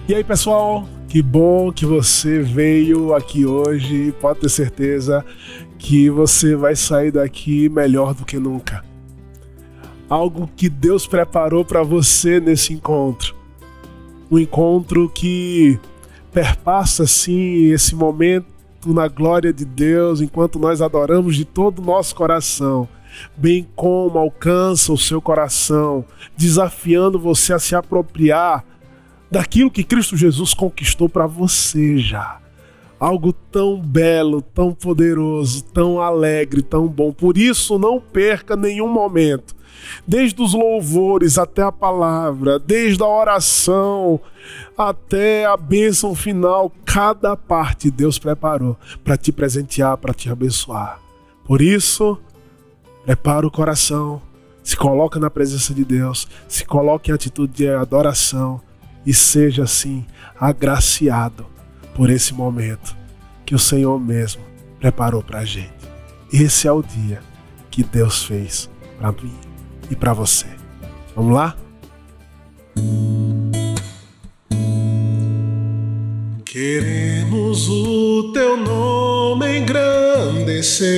E aí, pessoal, que bom que você veio aqui hoje. Pode ter certeza que você vai sair daqui melhor do que nunca. Algo que Deus preparou para você nesse encontro. Um encontro que perpassa, assim, esse momento na glória de Deus, enquanto nós adoramos de todo o nosso coração, bem como alcança o seu coração, desafiando você a se apropriar daquilo que Cristo Jesus conquistou para você já. Algo tão belo, tão poderoso, tão alegre, tão bom. Por isso, não perca nenhum momento. Desde os louvores até a palavra, desde a oração até a bênção final, cada parte Deus preparou para te presentear, para te abençoar. Por isso, prepara o coração, se coloca na presença de Deus, se coloque em atitude de adoração e seja assim agraciado por esse momento que o Senhor mesmo preparou para a gente. Esse é o dia que Deus fez para mim e para você. Vamos lá? Queremos o teu nome engrandecer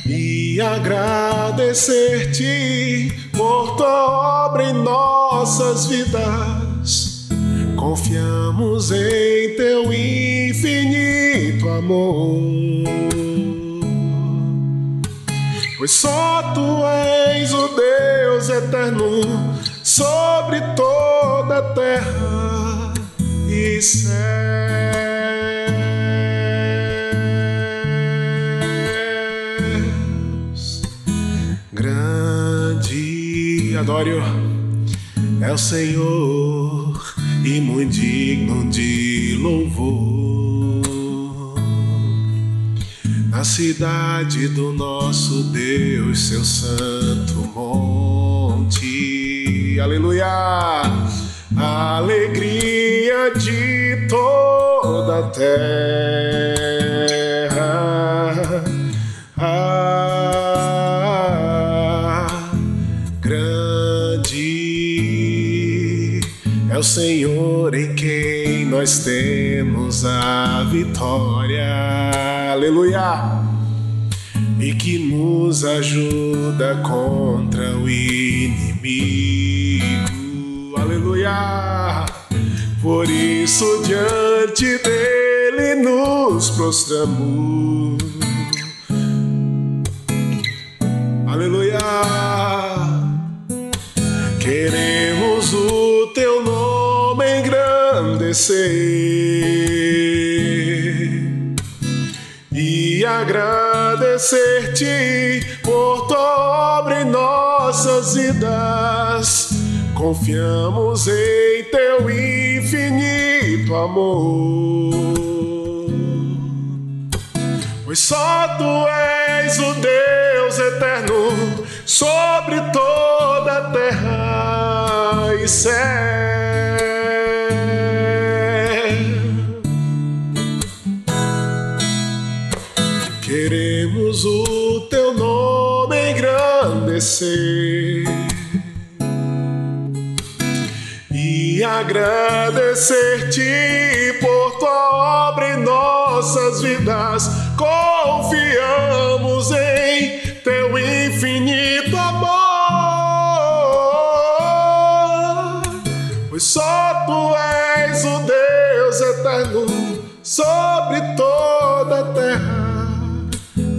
e agradecer-te por tua obra em nossas vidas. Confiamos em teu infinito amor, pois só tu és o Deus eterno sobre toda a terra e céus. Grande, adoro, é o Senhor e muito digno de louvor. Na cidade do nosso Deus, seu santo monte. Aleluia! Alegria de toda a terra. Grande é o Senhor em quem nós temos a vitória. Aleluia! E que nos ajuda contra o inimigo. Aleluia! Por isso diante dele nos prostramos. Aleluia! Queremos o teu nome engrandecer e agradecer-te por tua obra em nossas vidas. Confiamos em teu infinito amor, pois só tu és o Deus eterno sobre toda a terra e céu. Queremos o teu nome engrandecer e agradecer-te por tua obra em nossas vidas. Confiamos em teu infinito amor, pois só tu és o Deus eterno sobre toda a terra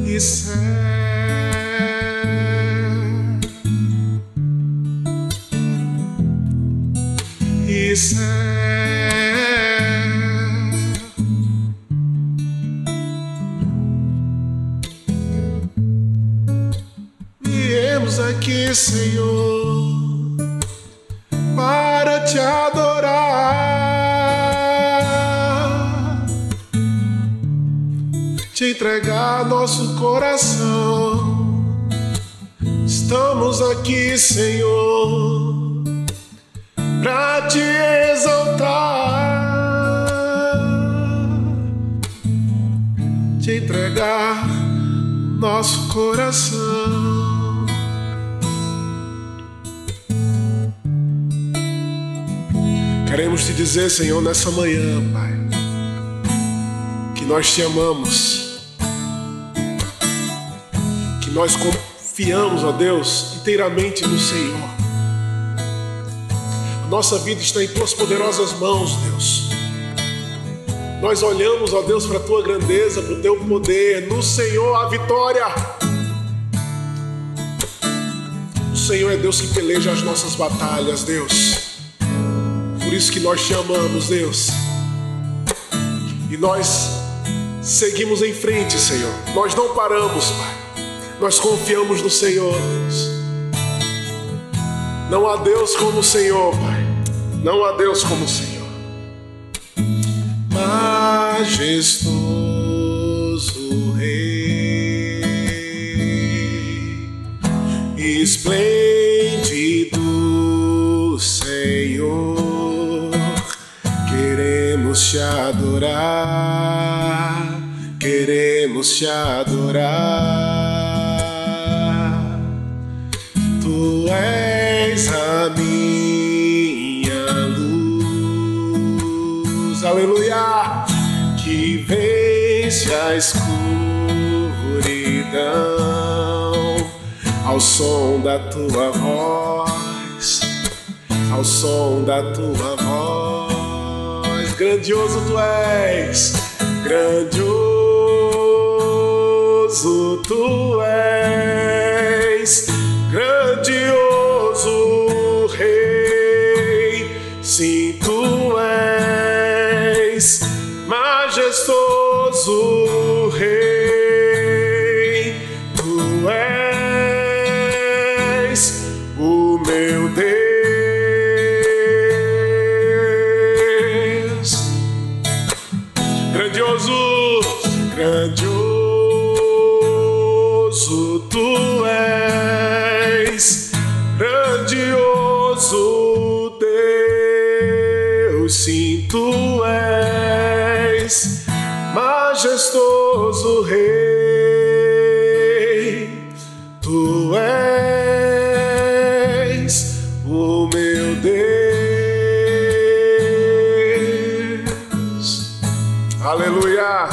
e céu. E céu. Viemos aqui, Senhor, para te adorar, te entregar nosso coração. Estamos aqui, Senhor, pra te exaltar, te entregar nosso coração. Queremos te dizer, Senhor, nessa manhã, Pai, que nós te amamos, que nós confiamos, ó Deus, inteiramente no Senhor. Nossa vida está em tuas poderosas mãos, Deus. Nós olhamos, ó Deus, para a tua grandeza, para o teu poder. No Senhor a vitória. O Senhor é Deus que peleja as nossas batalhas, Deus. Por isso que nós te amamos, Deus. E nós seguimos em frente, Senhor. Nós não paramos, Pai. Nós confiamos no Senhor, Deus. Não há Deus como o Senhor, Pai. Não há Deus como o Senhor. Majestoso Rei, esplêndido Senhor, queremos te adorar, queremos te adorar. Tu és a minha luz, aleluia, que vence a escuridão ao som da tua voz, ao som da tua voz. Grandioso tu és, grandioso tu és, grandioso Rei, sim, tu és majestoso Rei, tu és o meu Deus. Grandioso, grandioso tu és, grandioso Deus, sim, tu és majestoso Rei, tu és o meu Deus. Aleluia.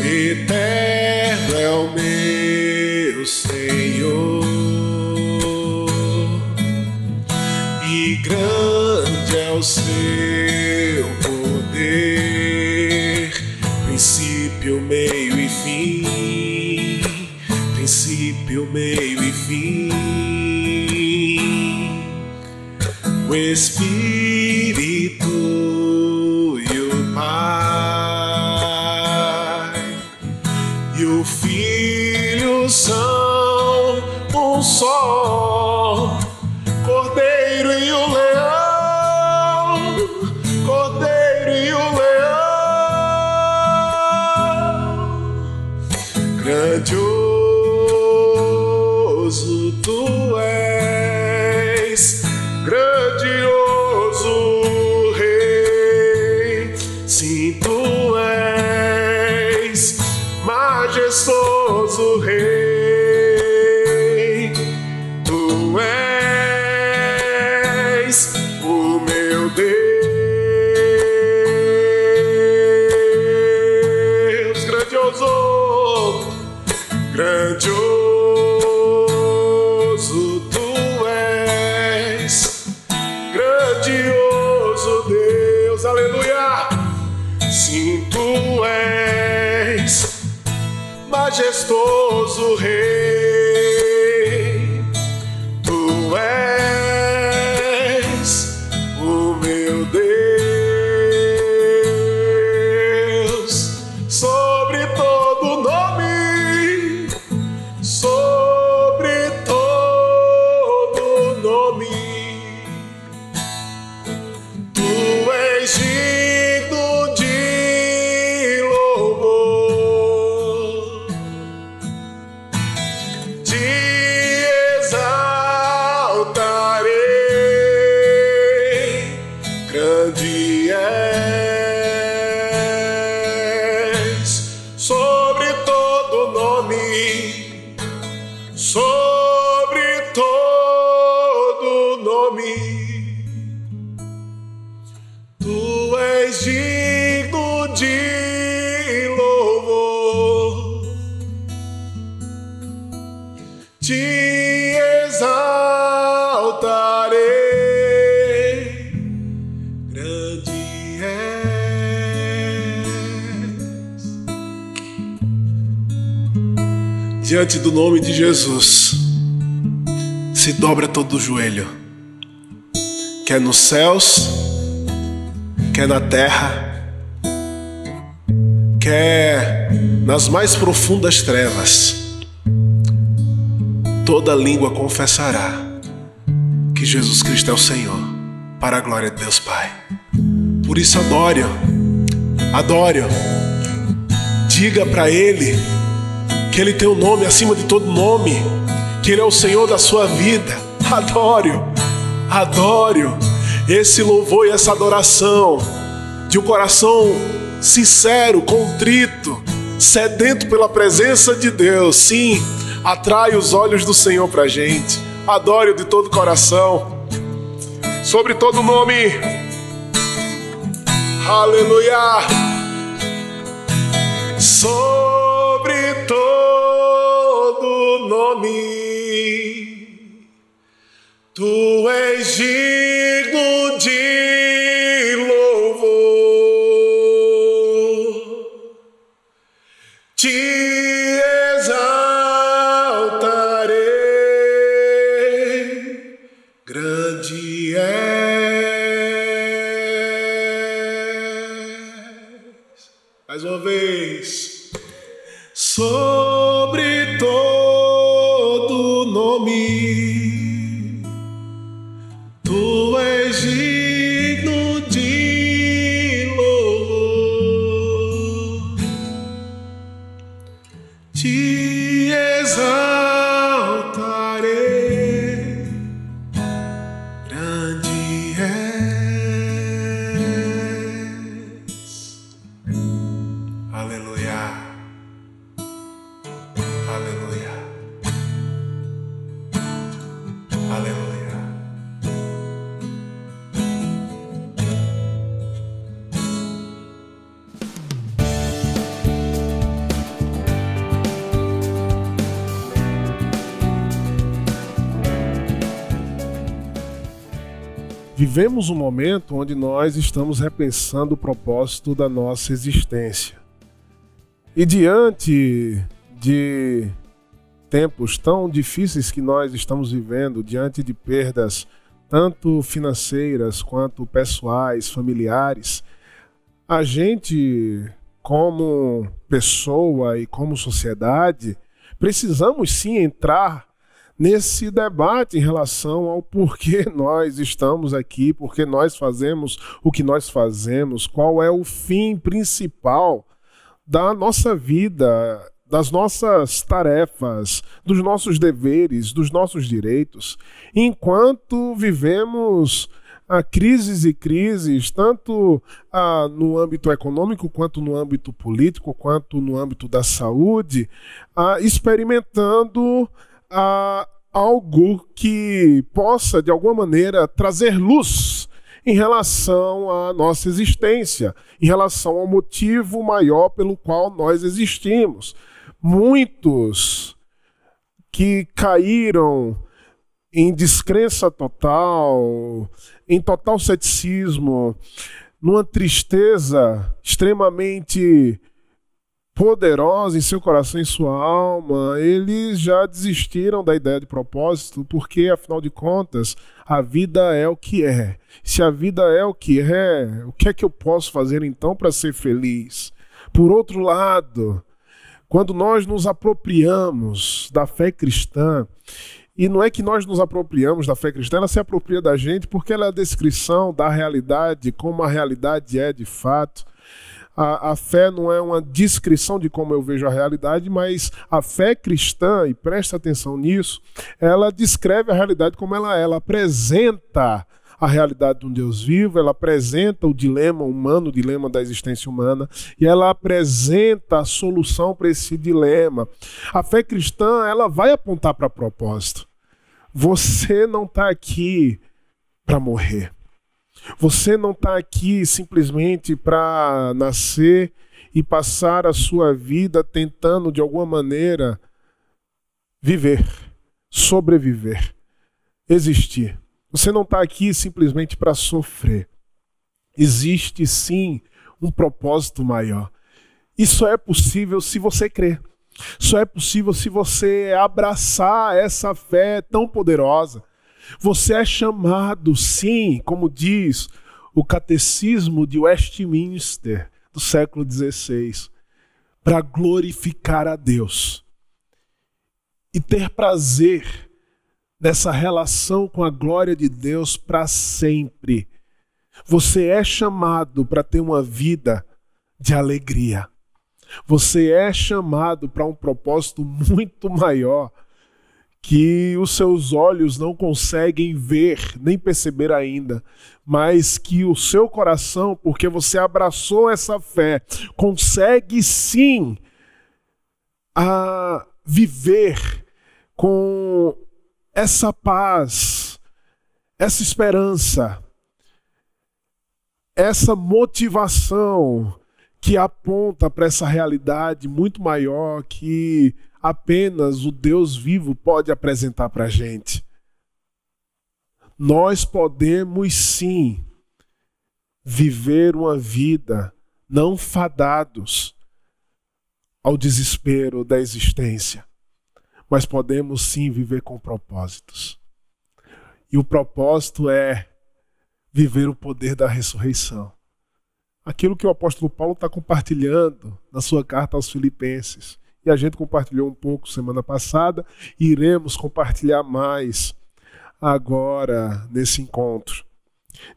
Eterno é o meu Senhor e grande é o seu poder, princípio, meio e fim, princípio, meio e fim. O Espírito e o Pai e o Filho são um só, Cordeiro e o Leão, Cordeiro e o Leão. Grandioso tu és, grandioso Rei, sim, tu és majestoso Rei, tu és o meu Deus. Grandioso, grandioso tu és, grandioso Deus, aleluia, sim, tu és majestoso Rei, tu és o meu Deus, sobre todo nome, sobre todo nome, tu és digno de louvor, te exaltarei, grande és, sobre todo nome, sobre todo nome, te exaltarei, grande és. Diante do nome de Jesus se dobra todo o joelho, quer nos céus, quer na terra, quer nas mais profundas trevas. Toda língua confessará que Jesus Cristo é o Senhor, para a glória de Deus Pai. Por isso adore-o, adore-o. Diga para Ele que Ele tem o nome acima de todo nome, que Ele é o Senhor da sua vida. Adore-o, adore-o. Esse louvor e essa adoração de um coração sincero, contrito, sedento pela presença de Deus, sim, atrai os olhos do Senhor pra gente. Adore-o de todo o coração, sobre todo nome. Aleluia. Sobre todo nome, tu és digno de louvor. Te exaltarei, grande és. Mais uma vez. Sobre todo nome, tu és digno de louvor. Te exaltarei, grande és. Aleluia. Aleluia. Aleluia. Vivemos um momento onde nós estamos repensando o propósito da nossa existência. E diante de tempos tão difíceis que nós estamos vivendo, diante de perdas tanto financeiras quanto pessoais, familiares, a gente, como pessoa e como sociedade, precisamos sim entrar nesse debate em relação ao porquê nós estamos aqui, porquê nós fazemos o que nós fazemos, qual é o fim principal da nossa vida, das nossas tarefas, dos nossos deveres, dos nossos direitos, enquanto vivemos crises e crises, tanto no âmbito econômico, quanto no âmbito político, quanto no âmbito da saúde, experimentando algo que possa, de alguma maneira, trazer luz em relação à nossa existência, em relação ao motivo maior pelo qual nós existimos. Muitos que caíram em descrença total, em total ceticismo, numa tristeza extremamente poderosa em seu coração e sua alma, eles já desistiram da ideia de propósito, porque, afinal de contas, a vida é o que é. Se a vida é o que é que eu posso fazer então para ser feliz? Por outro lado, quando nós nos apropriamos da fé cristã, e não é que nós nos apropriamos da fé cristã, ela se apropria da gente porque ela é a descrição da realidade, como a realidade é de fato. A fé não é uma descrição de como eu vejo a realidade, mas a fé cristã, e presta atenção nisso, ela descreve a realidade como ela é, ela apresenta a realidade de um Deus vivo, ela apresenta o dilema humano, o dilema da existência humana, e ela apresenta a solução para esse dilema. A fé cristã, ela vai apontar para propósito. Você não está aqui para morrer. Você não está aqui simplesmente para nascer e passar a sua vida tentando, de alguma maneira, viver. sobreviver, existir. Você não está aqui simplesmente para sofrer. Existe sim um propósito maior. Isso é possível se você crer. Só é possível se você abraçar essa fé tão poderosa. Você é chamado, sim, como diz o Catecismo de Westminster, do século XVI, para glorificar a Deus e ter prazer nessa relação com a glória de Deus para sempre. Você é chamado para ter uma vida de alegria. Você é chamado para um propósito muito maior que os seus olhos não conseguem ver, nem perceber ainda, mas que o seu coração, porque você abraçou essa fé, consegue sim viver com essa paz, essa esperança, essa motivação que aponta para essa realidade muito maior que apenas o Deus vivo pode apresentar para a gente. Nós podemos sim viver uma vida não fadados ao desespero da existência, mas podemos sim viver com propósitos. E o propósito é viver o poder da ressurreição. Aquilo que o apóstolo Paulo está compartilhando na sua carta aos Filipenses. E a gente compartilhou um pouco semana passada e iremos compartilhar mais agora nesse encontro.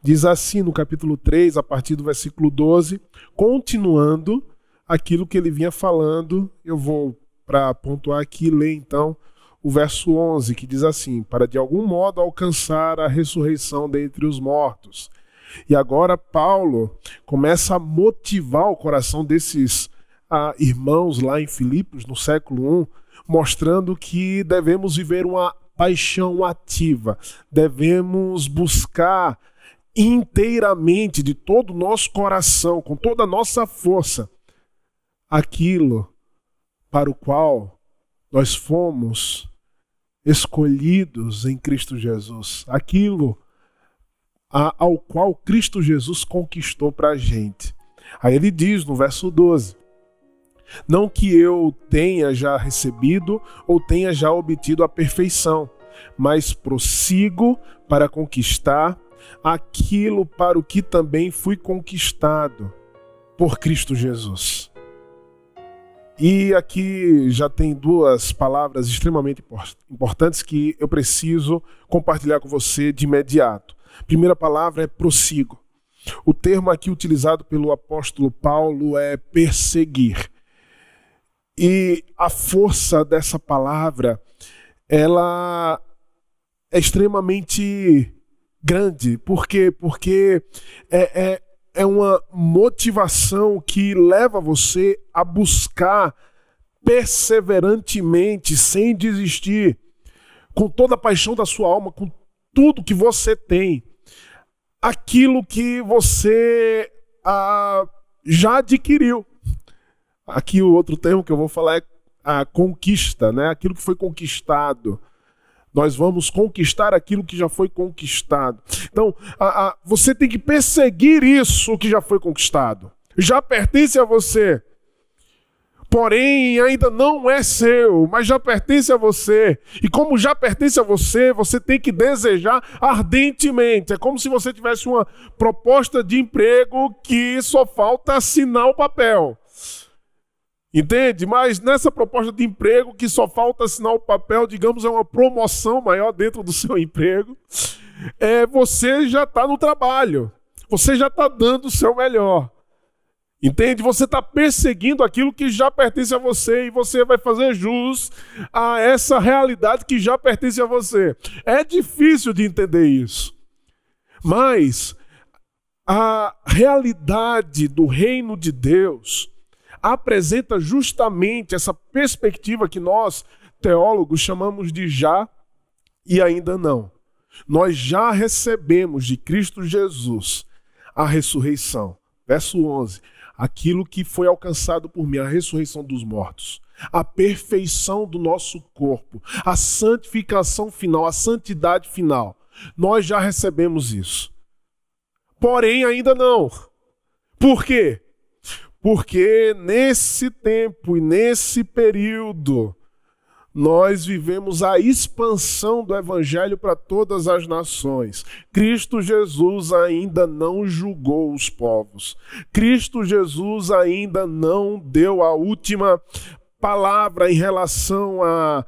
Diz assim no capítulo 3, a partir do versículo 12, continuando aquilo que ele vinha falando, eu vou, para pontuar aqui, ler então o verso 11, que diz assim: para de algum modo alcançar a ressurreição dentre os mortos. E agora Paulo começa a motivar o coração desses irmãos lá em Filipos, no século I, mostrando que devemos viver uma paixão ativa, devemos buscar inteiramente, de todo o nosso coração, com toda a nossa força, aquilo para o qual nós fomos escolhidos em Cristo Jesus, aquilo ao qual Cristo Jesus conquistou para a gente. Aí ele diz no verso 12: não que eu tenha já recebido ou tenha já obtido a perfeição, mas prossigo para conquistar aquilo para o que também fui conquistado por Cristo Jesus. E aqui já tem duas palavras extremamente importantes que eu preciso compartilhar com você de imediato. A primeira palavra é prossigo. O termo aqui utilizado pelo apóstolo Paulo é perseguir. E a força dessa palavra, ela é extremamente grande. Por quê? Porque é uma motivação que leva você a buscar perseverantemente, sem desistir, com toda a paixão da sua alma, com tudo que você tem, aquilo que você já adquiriu. Aqui o outro termo que eu vou falar é a conquista, né? Aquilo que foi conquistado. Nós vamos conquistar aquilo que já foi conquistado. Então, você tem que perseguir isso que já foi conquistado. Já pertence a você. Porém, ainda não é seu, mas já pertence a você. E como já pertence a você, você tem que desejar ardentemente. É como se você tivesse uma proposta de emprego que só falta assinar o papel. Entende? Mas nessa proposta de emprego que só falta assinar o papel, digamos, é uma promoção maior dentro do seu emprego, você já está no trabalho, você já está dando o seu melhor. Entende? Você está perseguindo aquilo que já pertence a você e você vai fazer jus a essa realidade que já pertence a você. É difícil de entender isso, mas a realidade do reino de Deus apresenta justamente essa perspectiva que nós, teólogos, chamamos de já e ainda não. Nós já recebemos de Cristo Jesus a ressurreição. Verso 11. aquilo que foi alcançado por mim, a ressurreição dos mortos, a perfeição do nosso corpo, a santificação final, a santidade final. Nós já recebemos isso. Porém, ainda não. Por quê? Porque nesse tempo e nesse período, nós vivemos a expansão do Evangelho para todas as nações. Cristo Jesus ainda não julgou os povos. Cristo Jesus ainda não deu a última palavra em relação a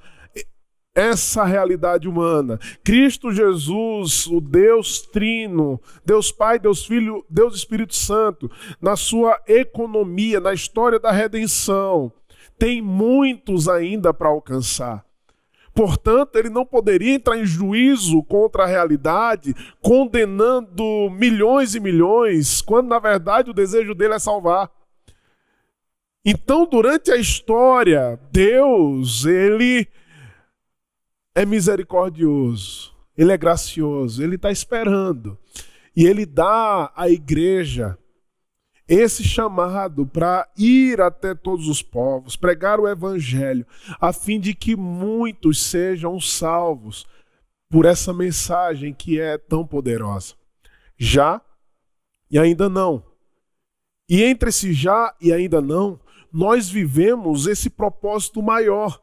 essa realidade humana. Cristo Jesus, o Deus Trino, Deus Pai, Deus Filho, Deus Espírito Santo, na sua economia, na história da redenção, tem muitos ainda para alcançar. Portanto, ele não poderia entrar em juízo contra a realidade, condenando milhões e milhões, quando na verdade o desejo dele é salvar. Então, durante a história, Deus, ele é misericordioso, ele é gracioso, ele está esperando. E ele dá à igreja esse chamado para ir até todos os povos, pregar o evangelho, a fim de que muitos sejam salvos por essa mensagem que é tão poderosa. Já e ainda não. E entre esse já e ainda não, nós vivemos esse propósito maior,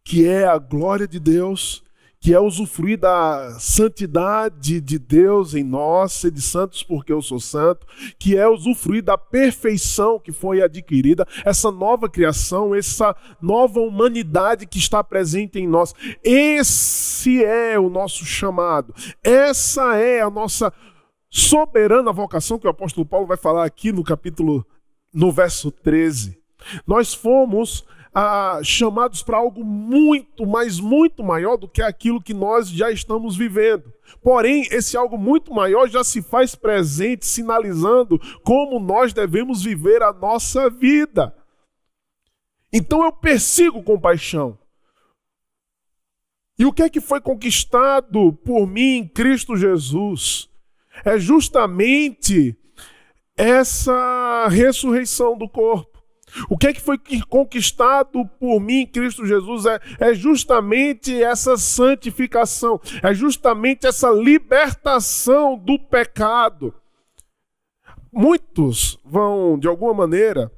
que é a glória de Deus, que é usufruir da santidade de Deus em nós, sede santos porque eu sou santo, que é usufruir da perfeição que foi adquirida, essa nova criação, essa nova humanidade que está presente em nós. Esse é o nosso chamado, essa é a nossa soberana vocação, que o apóstolo Paulo vai falar aqui no verso 13. Nós fomos chamados para algo muito, mas muito maior do que aquilo que nós já estamos vivendo. Porém, esse algo muito maior já se faz presente, sinalizando como nós devemos viver a nossa vida. Então eu persigo com paixão. E o que é que foi conquistado por mim em Cristo Jesus? É justamente essa ressurreição do corpo. O que é que foi conquistado por mim em Cristo Jesus? É justamente essa santificação, é justamente essa libertação do pecado. Muitos vão, de alguma maneira,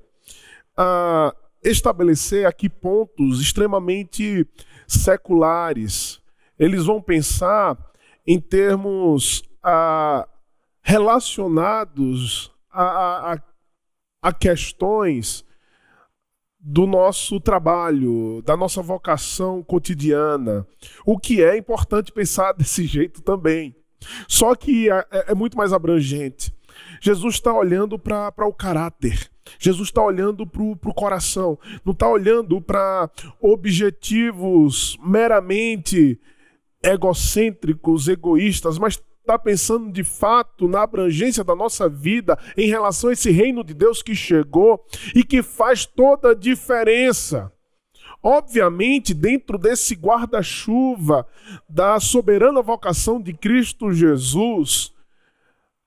estabelecer aqui pontos extremamente seculares. Eles vão pensar em termos relacionados a questões do nosso trabalho, da nossa vocação cotidiana, o que é importante pensar desse jeito também. Só que é muito mais abrangente. Jesus está olhando para o caráter, Jesus está olhando para o coração, não está olhando para objetivos meramente egocêntricos, egoístas, mas está pensando de fato na abrangência da nossa vida em relação a esse reino de Deus que chegou e que faz toda a diferença. Obviamente, dentro desse guarda-chuva da soberana vocação de Cristo Jesus,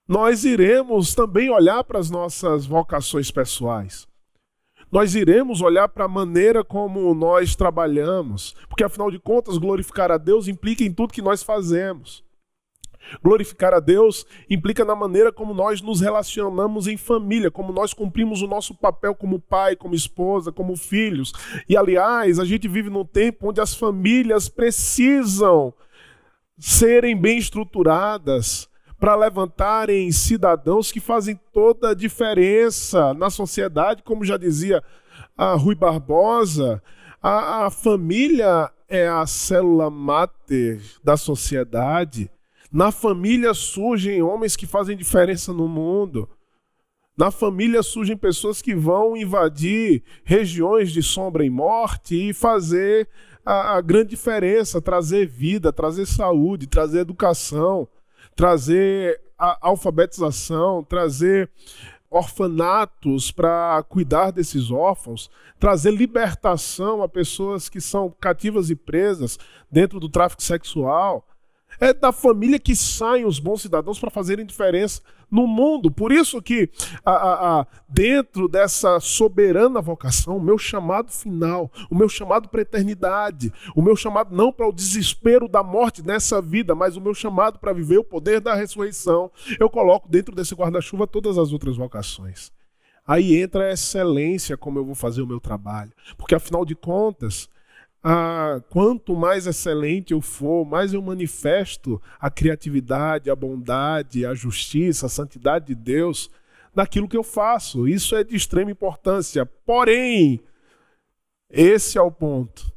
nós iremos também olhar para as nossas vocações pessoais. Nós iremos olhar para a maneira como nós trabalhamos, porque afinal de contas, glorificar a Deus implica em tudo que nós fazemos. Glorificar a Deus implica na maneira como nós nos relacionamos em família, como nós cumprimos o nosso papel como pai, como esposa, como filhos. E, aliás, a gente vive num tempo onde as famílias precisam serem bem estruturadas para levantarem cidadãos que fazem toda a diferença na sociedade. Como já dizia a Rui Barbosa, a família é a célula máter da sociedade. Na família surgem homens que fazem diferença no mundo. Na família surgem pessoas que vão invadir regiões de sombra e morte e fazer a grande diferença, trazer vida, trazer saúde, trazer educação, trazer alfabetização, trazer orfanatos para cuidar desses órfãos, trazer libertação a pessoas que são cativas e presas dentro do tráfico sexual. É da família que saem os bons cidadãos para fazerem diferença no mundo. Por isso que dentro dessa soberana vocação, o meu chamado final, o meu chamado para a eternidade, o meu chamado não para o desespero da morte nessa vida, mas o meu chamado para viver o poder da ressurreição, eu coloco dentro desse guarda-chuva todas as outras vocações. Aí entra a excelência, como eu vou fazer o meu trabalho. Porque, afinal de contas, quanto mais excelente eu for, mais eu manifesto a criatividade, a bondade, a justiça, a santidade de Deus naquilo que eu faço. Isso é de extrema importância. Porém, esse é o ponto.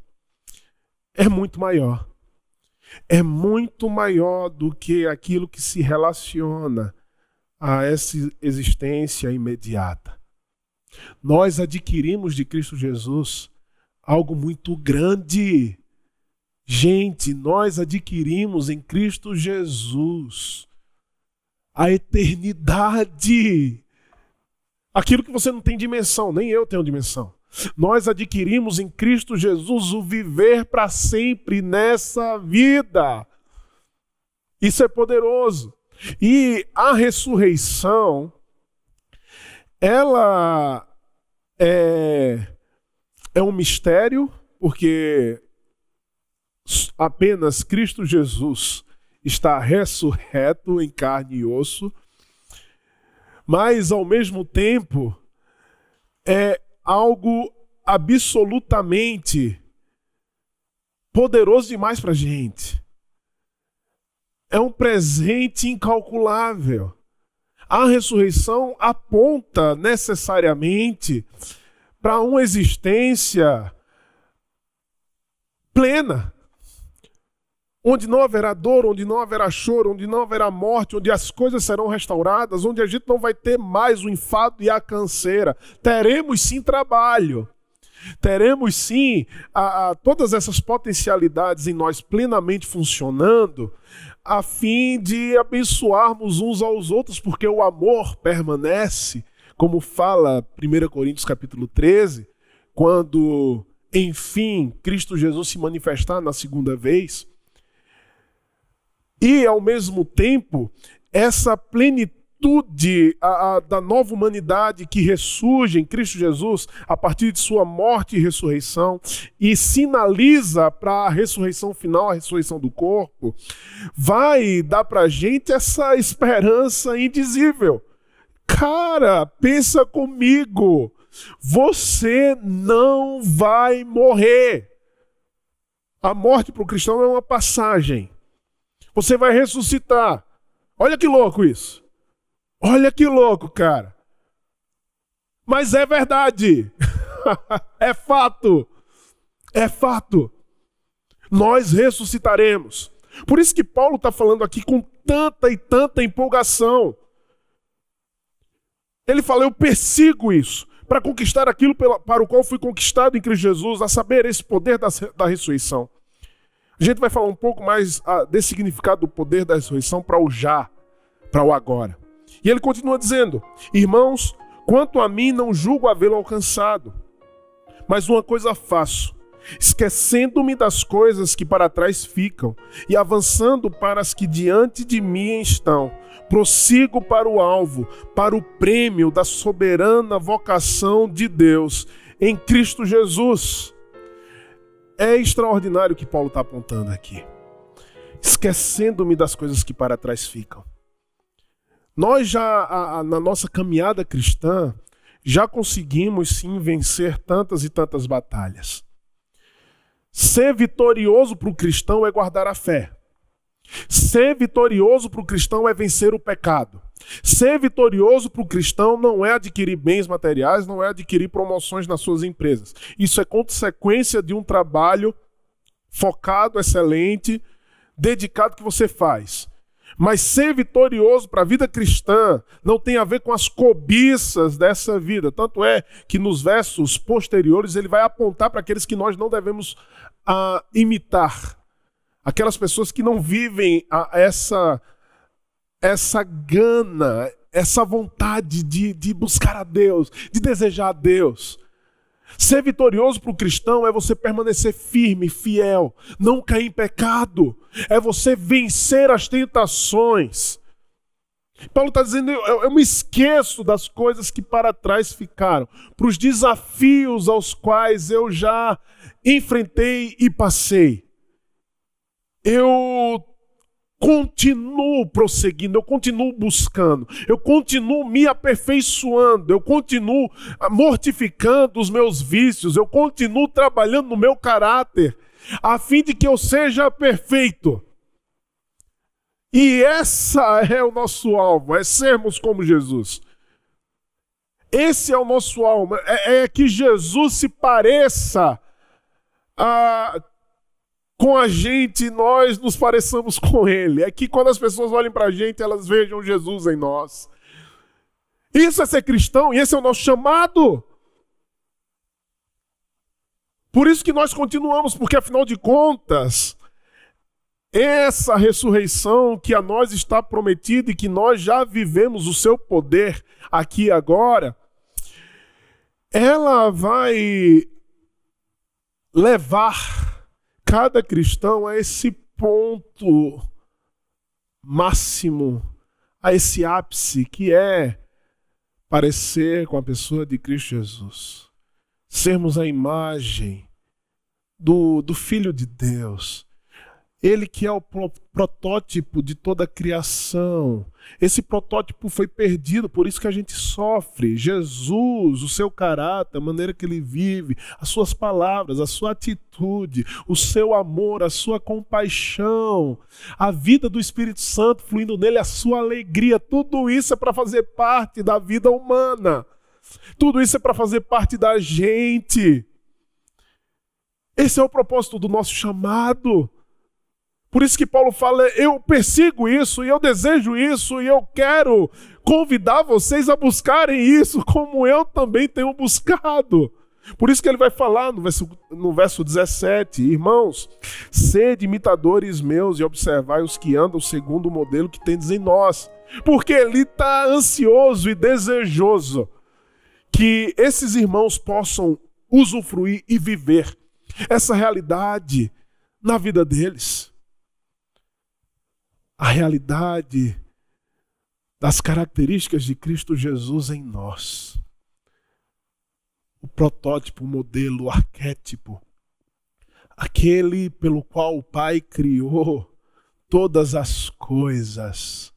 É muito maior. É muito maior do que aquilo que se relaciona a essa existência imediata. Nós adquirimos de Cristo Jesus algo muito grande. Gente, nós adquirimos em Cristo Jesus a eternidade. Aquilo que você não tem dimensão, nem eu tenho dimensão. Nós adquirimos em Cristo Jesus o viver para sempre nessa vida. Isso é poderoso. E a ressurreição, ela é um mistério, porque apenas Cristo Jesus está ressurreto em carne e osso, mas ao mesmo tempo é algo absolutamente poderoso demais para a gente. É um presente incalculável. A ressurreição aponta necessariamente para uma existência plena, onde não haverá dor, onde não haverá choro, onde não haverá morte, onde as coisas serão restauradas, onde a gente não vai ter mais o enfado e a canseira. Teremos sim trabalho, teremos sim todas essas potencialidades em nós plenamente funcionando, a fim de abençoarmos uns aos outros, porque o amor permanece, como fala 1 Coríntios capítulo 13, quando, enfim, Cristo Jesus se manifestar na segunda vez. E, ao mesmo tempo, essa plenitude da nova humanidade que ressurge em Cristo Jesus a partir de sua morte e ressurreição e sinaliza para a ressurreição final, a ressurreição do corpo, vai dar para a gente essa esperança indizível. Cara, pensa comigo, você não vai morrer. A morte para o cristão é uma passagem. Você vai ressuscitar. Olha que louco isso. Olha que louco, cara. Mas é verdade. É fato. É fato. Nós ressuscitaremos. Por isso que Paulo está falando aqui com tanta e tanta empolgação. Ele fala, eu persigo isso, para conquistar aquilo para o qual fui conquistado em Cristo Jesus, a saber, esse poder da ressurreição. A gente vai falar um pouco mais desse significado do poder da ressurreição para o já, para o agora. E ele continua dizendo, irmãos, quanto a mim não julgo havê-lo alcançado, mas uma coisa faço, esquecendo-me das coisas que para trás ficam e avançando para as que diante de mim estão, prossigo para o alvo, para o prêmio da soberana vocação de Deus em Cristo Jesus. É extraordinário o que Paulo está apontando aqui. Esquecendo-me das coisas que para trás ficam. Nós já, na nossa caminhada cristã, já conseguimos sim vencer tantas e tantas batalhas. Ser vitorioso para o cristão é guardar a fé. Ser vitorioso para o cristão é vencer o pecado. Ser vitorioso para o cristão não é adquirir bens materiais, não é adquirir promoções nas suas empresas. Isso é consequência de um trabalho focado, excelente, dedicado que você faz. Mas ser vitorioso para a vida cristã não tem a ver com as cobiças dessa vida. Tanto é que nos versos posteriores ele vai apontar para aqueles que nós não devemos imitar. Aquelas pessoas que não vivem essa gana, essa vontade de buscar a Deus, de desejar a Deus. Ser vitorioso para o cristão é você permanecer firme, fiel, não cair em pecado. É você vencer as tentações. Paulo está dizendo, eu me esqueço das coisas que para trás ficaram, para os desafios aos quais eu já enfrentei e passei. Eu continuo prosseguindo, eu continuo buscando, eu continuo me aperfeiçoando, eu continuo mortificando os meus vícios, eu continuo trabalhando no meu caráter, a fim de que eu seja perfeito. E essa é o nosso alvo, é sermos como Jesus. Esse é o nosso alvo, é que Jesus se pareça com a gente, nós nos pareçamos com Ele. É que quando as pessoas olhem para a gente, elas vejam Jesus em nós. Isso é ser cristão e esse é o nosso chamado. Por isso que nós continuamos, porque afinal de contas, essa ressurreição que a nós está prometida e que nós já vivemos o seu poder aqui e agora, ela vai levar cada cristão a esse ponto máximo, a esse ápice que é parecer com a pessoa de Cristo Jesus. Sermos a imagem do Filho de Deus. Ele que é o protótipo de toda a criação. Esse protótipo foi perdido, por isso que a gente sofre. Jesus, o seu caráter, a maneira que ele vive, as suas palavras, a sua atitude, o seu amor, a sua compaixão, a vida do Espírito Santo fluindo nele, a sua alegria, tudo isso é para fazer parte da vida humana. Tudo isso é para fazer parte da gente. Esse é o propósito do nosso chamado. Por isso que Paulo fala, eu persigo isso, e eu desejo isso, e eu quero convidar vocês a buscarem isso, como eu também tenho buscado. Por isso que ele vai falar no verso 17, irmãos, sede imitadores meus e observai os que andam segundo o modelo que tendes em nós. Porque ele está ansioso e desejoso que esses irmãos possam usufruir e viver essa realidade na vida deles. A realidade das características de Cristo Jesus em nós. O protótipo, o modelo, o arquétipo. Aquele pelo qual o Pai criou todas as coisas.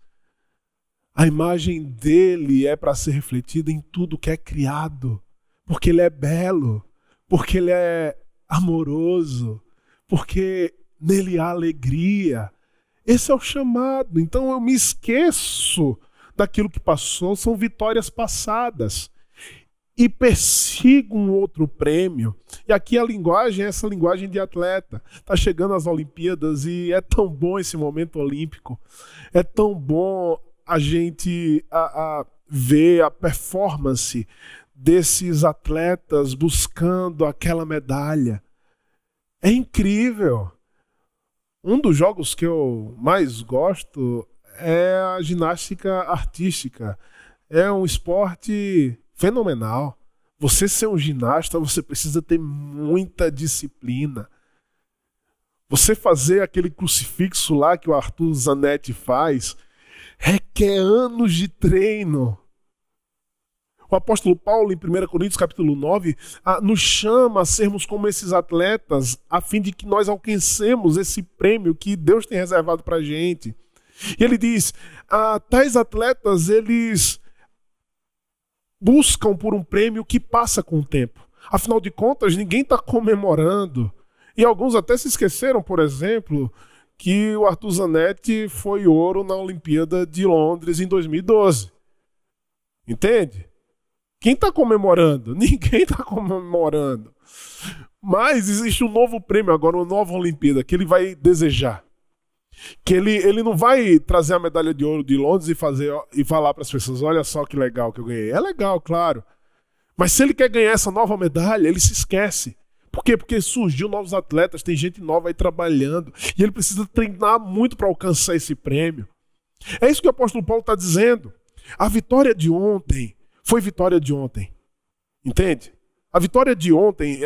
A imagem dele é para ser refletida em tudo que é criado. Porque ele é belo, porque ele é amoroso, porque nele há alegria. Esse é o chamado. Então eu me esqueço daquilo que passou, são vitórias passadas. E persigo um outro prêmio. E aqui a linguagem é essa linguagem de atleta. Está chegando as Olimpíadas e é tão bom esse momento olímpico. É tão bom a gente ver a performance desses atletas buscando aquela medalha. É incrível. Um dos jogos que eu mais gosto é a ginástica artística. É um esporte fenomenal. Você ser um ginasta, você precisa ter muita disciplina. Você fazer aquele crucifixo lá que o Arthur Zanetti faz, requer anos de treino. O apóstolo Paulo, em 1 Coríntios capítulo 9, nos chama a sermos como esses atletas, a fim de que nós alcancemos esse prêmio que Deus tem reservado para a gente. E ele diz, tais atletas, eles buscam por um prêmio que passa com o tempo. Afinal de contas, ninguém está comemorando. E alguns até se esqueceram, por exemplo, que o Arthur Zanetti foi ouro na Olimpíada de Londres em 2012. Entende? Quem está comemorando? Ninguém está comemorando. Mas existe um novo prêmio agora, uma nova Olimpíada, que ele vai desejar. Que ele não vai trazer a medalha de ouro de Londres e falar para as pessoas, olha só que legal que eu ganhei. É legal, claro. Mas se ele quer ganhar essa nova medalha, ele se esquece. Por quê? Porque surgiu novos atletas, tem gente nova aí trabalhando. E ele precisa treinar muito para alcançar esse prêmio. É isso que o apóstolo Paulo está dizendo. A vitória de ontem foi vitória de ontem. Entende? A vitória de ontem,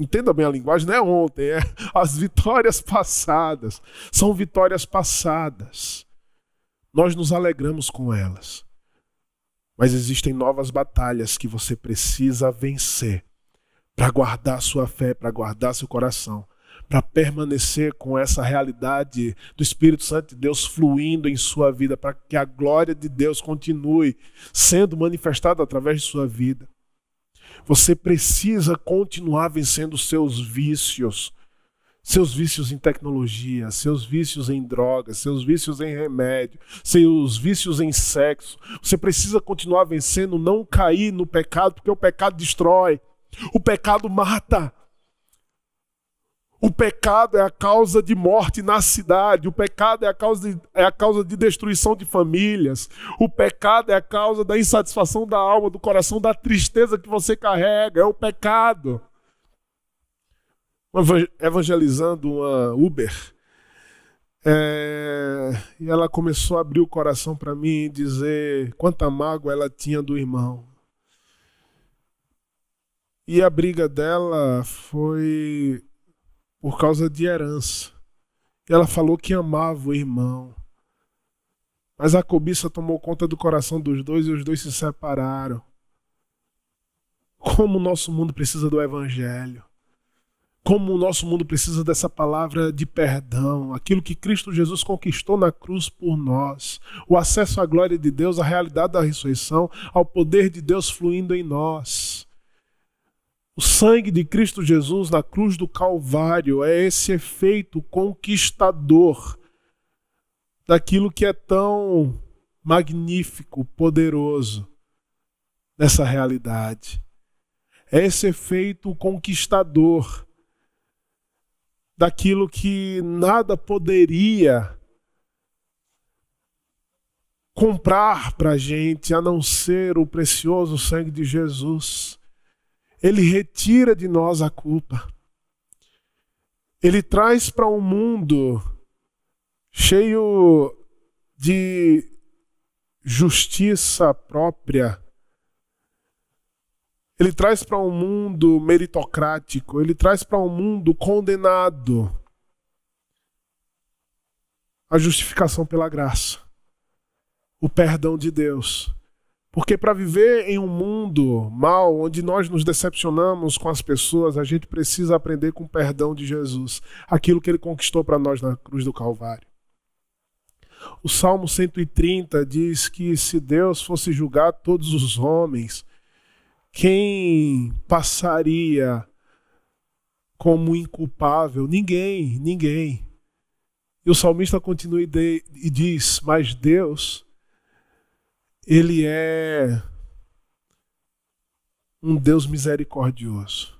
entenda bem a linguagem, não é ontem, é as vitórias passadas. São vitórias passadas. Nós nos alegramos com elas. Mas existem novas batalhas que você precisa vencer para guardar sua fé, para guardar seu coração, para permanecer com essa realidade do Espírito Santo de Deus fluindo em sua vida, para que a glória de Deus continue sendo manifestada através de sua vida. Você precisa continuar vencendo seus vícios em tecnologia, seus vícios em drogas, seus vícios em remédio, seus vícios em sexo. Você precisa continuar vencendo, não cair no pecado, porque o pecado destrói, o pecado mata. O pecado é a causa de morte na cidade, o pecado é a causa de destruição de famílias, o pecado é a causa da insatisfação da alma, do coração, da tristeza que você carrega, é o pecado. Evangelizando uma Uber, e ela começou a abrir o coração para mim e dizer quanta mágoa ela tinha do irmão. E a briga dela foi por causa de herança. Ela falou que amava o irmão, mas a cobiça tomou conta do coração dos dois e os dois se separaram. Como o nosso mundo precisa do evangelho. Como o nosso mundo precisa dessa palavra de perdão, aquilo que Cristo Jesus conquistou na cruz por nós, o acesso à glória de Deus, à realidade da ressurreição, ao poder de Deus fluindo em nós. O sangue de Cristo Jesus na cruz do Calvário é esse efeito conquistador daquilo que é tão magnífico, poderoso nessa realidade. É esse efeito conquistador daquilo que nada poderia comprar para a gente, a não ser o precioso sangue de Jesus. Ele retira de nós a culpa. Ele traz para um mundo cheio de justiça própria. Ele traz para um mundo meritocrático, ele traz para um mundo condenado a justificação pela graça, o perdão de Deus. Porque para viver em um mundo mau, onde nós nos decepcionamos com as pessoas, a gente precisa aprender com o perdão de Jesus, aquilo que ele conquistou para nós na cruz do Calvário. O Salmo 130 diz que se Deus fosse julgar todos os homens, quem passaria como inculpável? Ninguém. E o salmista continua e diz, mas Deus, ele é um Deus misericordioso.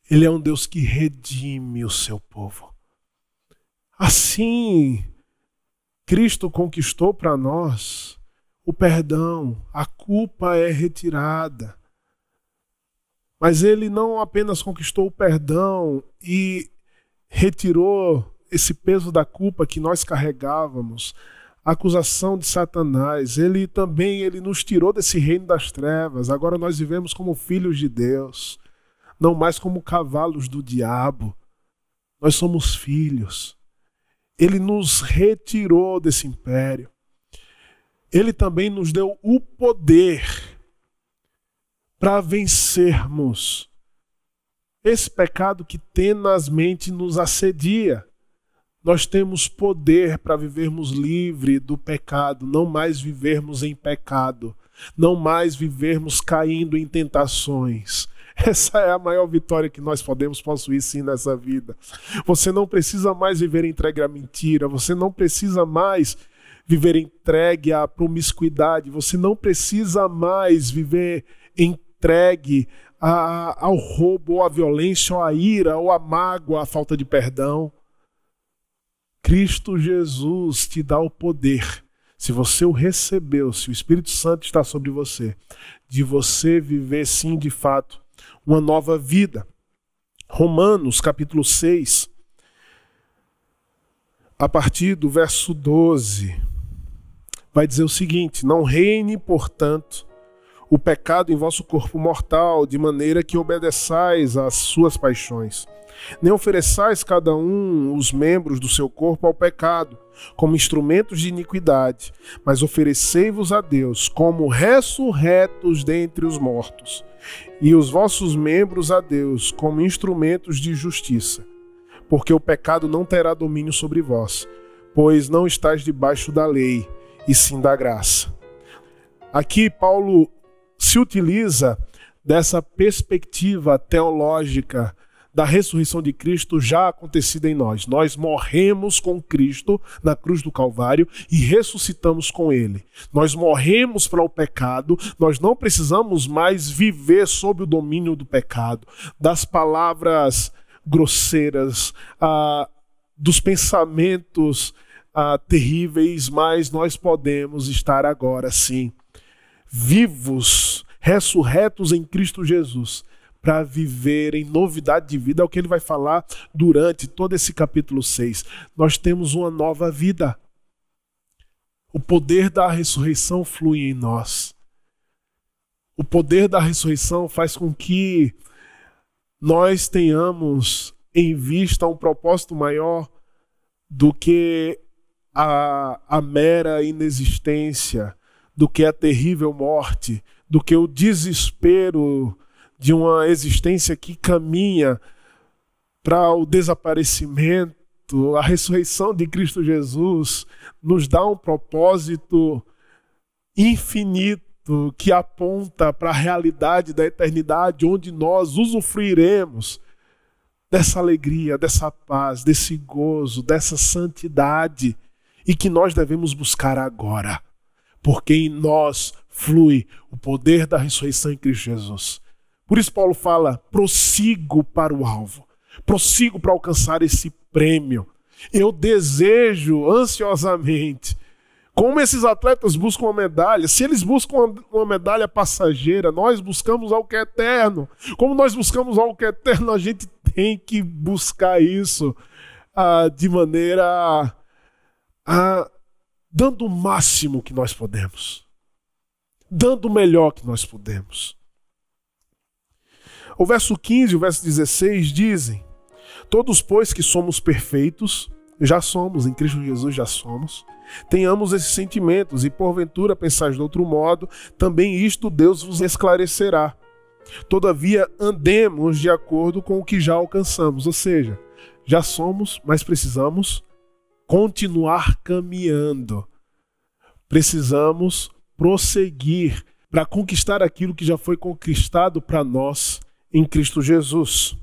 Ele é um Deus que redime o seu povo. Assim, Cristo conquistou para nós o perdão, a culpa é retirada. Mas ele não apenas conquistou o perdão e retirou esse peso da culpa que nós carregávamos, a acusação de Satanás, ele nos tirou desse reino das trevas. Agora nós vivemos como filhos de Deus, não mais como cavalos do diabo. Nós somos filhos. Ele nos retirou desse império. Ele também nos deu o poder para vencermos esse pecado que tenazmente nos assedia. Nós temos poder para vivermos livre do pecado, não mais vivermos em pecado, não mais vivermos caindo em tentações. Essa é a maior vitória que nós podemos possuir sim nessa vida. Você não precisa mais viver entregue à mentira, você não precisa mais viver entregue à promiscuidade, você não precisa mais viver entregue ao roubo, ou à violência, ou à ira, ou à mágoa, à falta de perdão. Cristo Jesus te dá o poder, se você o recebeu, se o Espírito Santo está sobre você, de você viver sim de fato uma nova vida. Romanos capítulo 6, a partir do verso 12, vai dizer o seguinte: não reine, portanto, o pecado em vosso corpo mortal, de maneira que obedeçais às suas paixões. Nem ofereçais cada um os membros do seu corpo ao pecado, como instrumentos de iniquidade, mas oferecei-vos a Deus como ressurretos dentre os mortos, e os vossos membros a Deus como instrumentos de justiça. Porque o pecado não terá domínio sobre vós, pois não estáis debaixo da lei, e sim da graça. Aqui Paulo se utiliza dessa perspectiva teológica da ressurreição de Cristo já acontecida em nós. Nós morremos com Cristo na cruz do Calvário e ressuscitamos com Ele. Nós morremos para o pecado, nós não precisamos mais viver sob o domínio do pecado, das palavras grosseiras, dos pensamentos terríveis, mas nós podemos estar agora sim, vivos, ressurretos em Cristo Jesus, para viver em novidade de vida. É o que ele vai falar durante todo esse capítulo 6. Nós temos uma nova vida. O poder da ressurreição flui em nós. O poder da ressurreição faz com que nós tenhamos em vista um propósito maior do que a mera inexistência, do que a terrível morte, do que o desespero de uma existência que caminha para o desaparecimento. A ressurreição de Cristo Jesus nos dá um propósito infinito que aponta para a realidade da eternidade, onde nós usufruiremos dessa alegria, dessa paz, desse gozo, dessa santidade, e que nós devemos buscar agora, porque em nós flui o poder da ressurreição em Cristo Jesus. Por isso Paulo fala: prossigo para o alvo, prossigo para alcançar esse prêmio. Eu desejo ansiosamente. Como esses atletas buscam uma medalha, se eles buscam uma medalha passageira, nós buscamos algo que é eterno. Como nós buscamos algo que é eterno, a gente tem que buscar isso de maneira dando o máximo que nós podemos, dando o melhor que nós podemos. O verso 15 e o verso 16 dizem: todos, pois, que somos perfeitos, já somos, em Cristo Jesus já somos, tenhamos esses sentimentos, e porventura pensais de outro modo, também isto Deus vos esclarecerá. Todavia, andemos de acordo com o que já alcançamos. Ou seja, já somos, mas precisamos continuar caminhando. Precisamos prosseguir para conquistar aquilo que já foi conquistado para nós em Cristo Jesus.